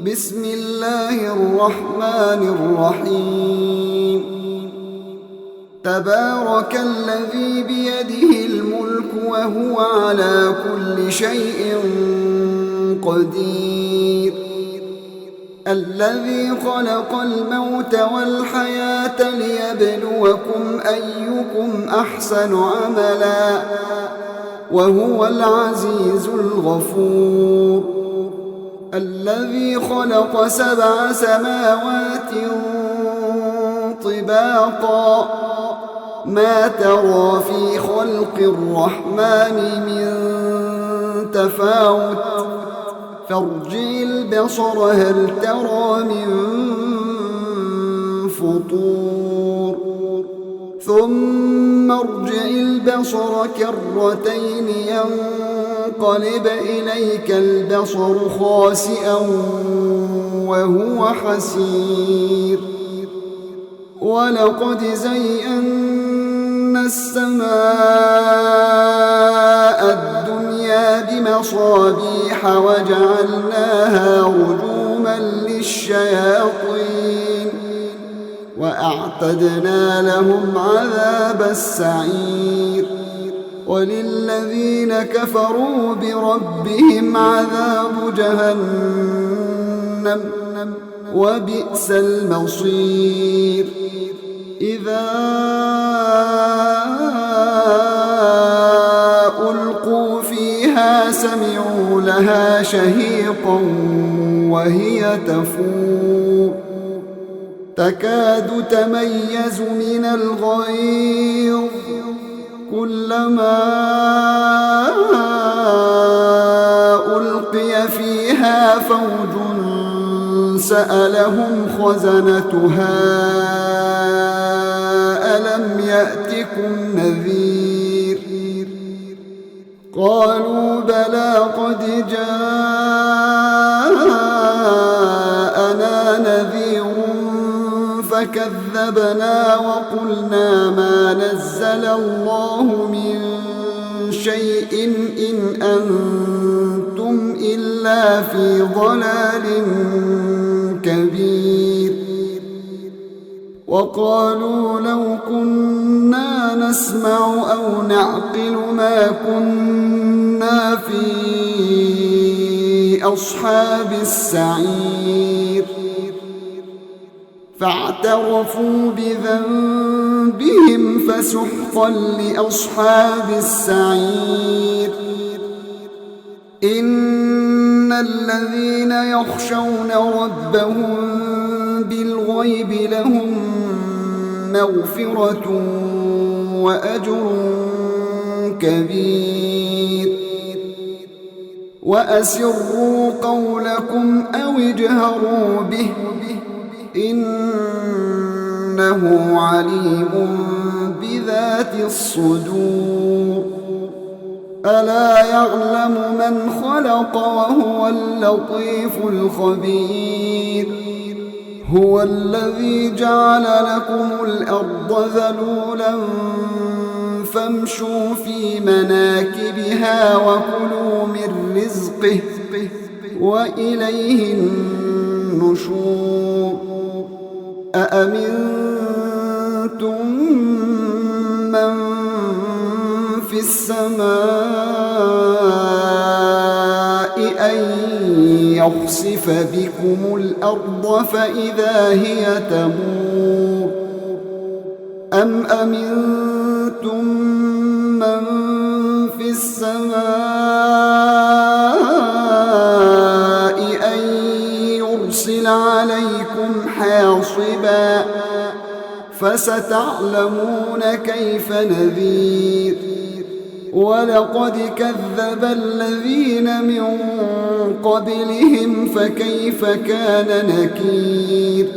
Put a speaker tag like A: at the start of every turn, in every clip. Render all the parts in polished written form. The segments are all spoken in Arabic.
A: بسم الله الرحمن الرحيم تبارك الذي بيده الملك وهو على كل شيء قدير الذي خلق الموت والحياة ليبلوكم أيكم أحسن عملا وهو العزيز الغفور الذي خلق 7 سماوات طباقا ما ترى في خلق الرحمن من تفاوت فارجع البصر هل ترى من فطور ثم ارجع البصر كرتين ينقلب إليك البصر خاسئا وهو حسير ولقد زينا السماء الدنيا بمصابيح وجعلناها رجوما للشياطين وأعتدنا لهم عذاب السعير وللذين كفروا بربهم عذاب جهنم وبئس المصير إذا ألقوا فيها سمعوا لها شهيقا وهي تفور تكاد تميز من الغيظ كلما ألقي فيها فوج سألهم خزنتها ألم يأتكم نذير قالوا بلى قد جاءنا نذير فكذبنا وقلنا ما نزل الله من شيء إن أنتم إلا في ضلال كبير وقالوا لو كنا نسمع أو نعقل ما كنا في أصحاب السعير فاعترفوا بذنبهم فسحقا لأصحاب السعير إن الذين يخشون ربهم بالغيب لهم مغفرة وأجر كبير وأسروا قولكم أو اجهروا به إنه عليم بذات الصدور ألا يعلم من خلق وهو اللطيف الخبير هو الذي جعل لكم الأرض ذلولا فامشوا في مناكبها وكلوا من رزقه وإليه النشور أأمنتم من في السماء أن يخسف بكم الأرض فإذا هي تمور أم أمنتم من في السماء أن يرسل عليكم حاصبا فستعلمون كيف نذير ولقد كذب الذين من قبلهم فكيف كان نكير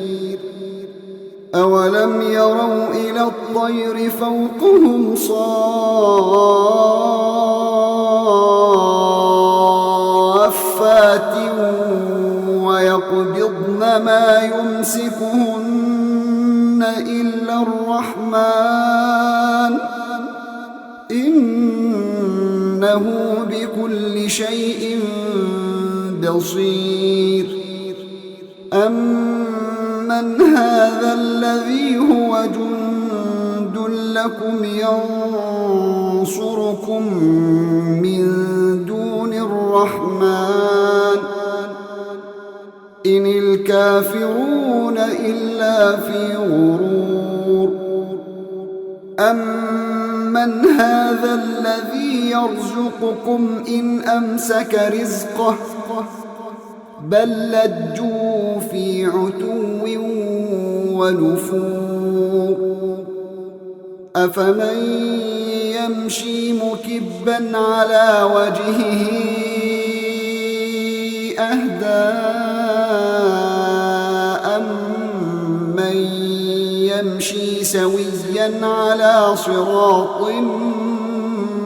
A: أولم يروا إلى الطير فوقهم صافات ويقبضن ما يمسكهن إلا الرحمن إنه بكل شيء بصير أَمَّنْ هَذَا الَّذِي هُوَ جُندٌ لَكُمْ يَنصُرُكُم مِّن دُونِ الرَّحْمَٰنِ إِنِ الْكَافِرُونَ إِلَّا فِي غُرُورٍ أَمَّنْ هَذَا الَّذِي يَرْزُقُكُمْ إِنْ أَمْسَكَ رِزْقَهُ بَل لَّجُّوا فِي عُتُوٍّ وَنُفُورٍ أَفَمَن يَمْشِي مُكِبًّا عَلَىٰ وَجْهِهِ أَهْدَىٰ أَمَّن يَمْشِي سَوِيًّا عَلَىٰ صِرَاطٍ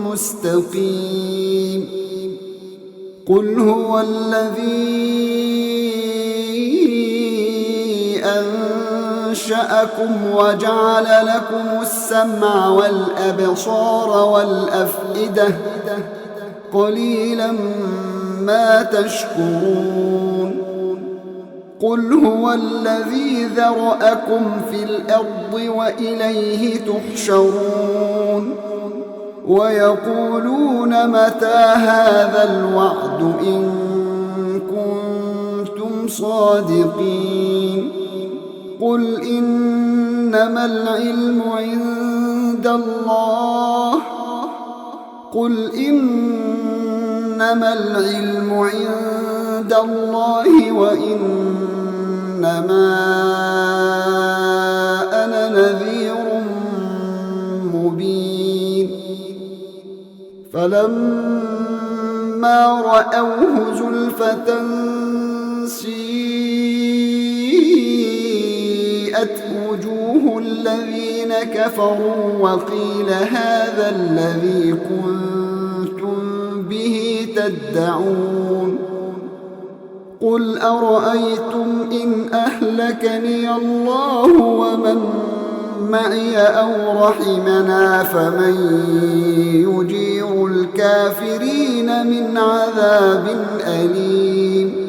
A: مُّسْتَقِيمٍ قُلْ هُوَ الَّذِي أَنشَأَكُمْ وَجَعَلَ لَكُمُ السَّمْعَ وَالْأَبْصَارَ وَالْأَفْئِدَةَ قَلِيلًا مَا تَشْكُرُونَ قُلْ هُوَ الَّذِي ذَرَأَكُمْ فِي الْأَرْضِ وَإِلَيْهِ تُحْشَرُونَ وَيَقُولُونَ مَتَىٰ هَٰذَا الْوَعْدُ إِن كُنتُمْ صَادِقِينَ قُلْ إِنَّمَا الْعِلْمُ عِندَ اللَّهِ وَإِنَّمَا أَنَا نَذِيرٌ مُّبِينٌ فَلَمَّا رَأَوْهُ زُلْفَةً سِيئَتْ وُجُوهُ الَّذِينَ كَفَرُوا وَقِيلَ هَٰذَا الَّذِي كُنتُم بِهِ تَدَّعُونَ قُلْ أَرَأَيْتُمْ إِنْ أَهْلَكَنِيَ اللَّهُ وَمَن مَّعِيَ أَوْ رَحِمَنَا فَمَن يُجِيرُ الْكَافِرِينَ مِنْ عَذَابٍ أَلِيمٍ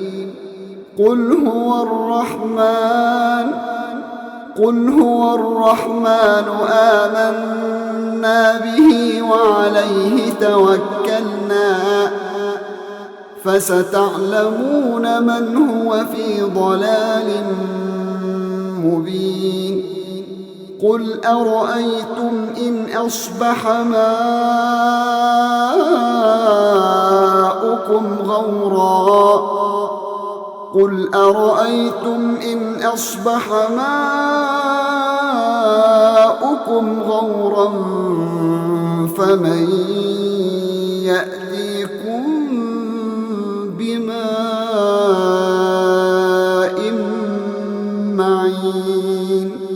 A: قُلْ هُوَ الرَّحْمَٰنُ آمَنَّا بِهِ وَعَلَيْهِ تَوَكَّلْنَا فَسَتَعْلَمُونَ مَنْ هُوَ فِي ضَلَالٍ مُّبِينٍ قُلْ أَرَأَيْتُمْ إِنْ أَصْبَحَ مَاؤُكُمْ غَوْرًا فَمَن يَأْتِيكُم بِمَاءٍ مَّعِينٍ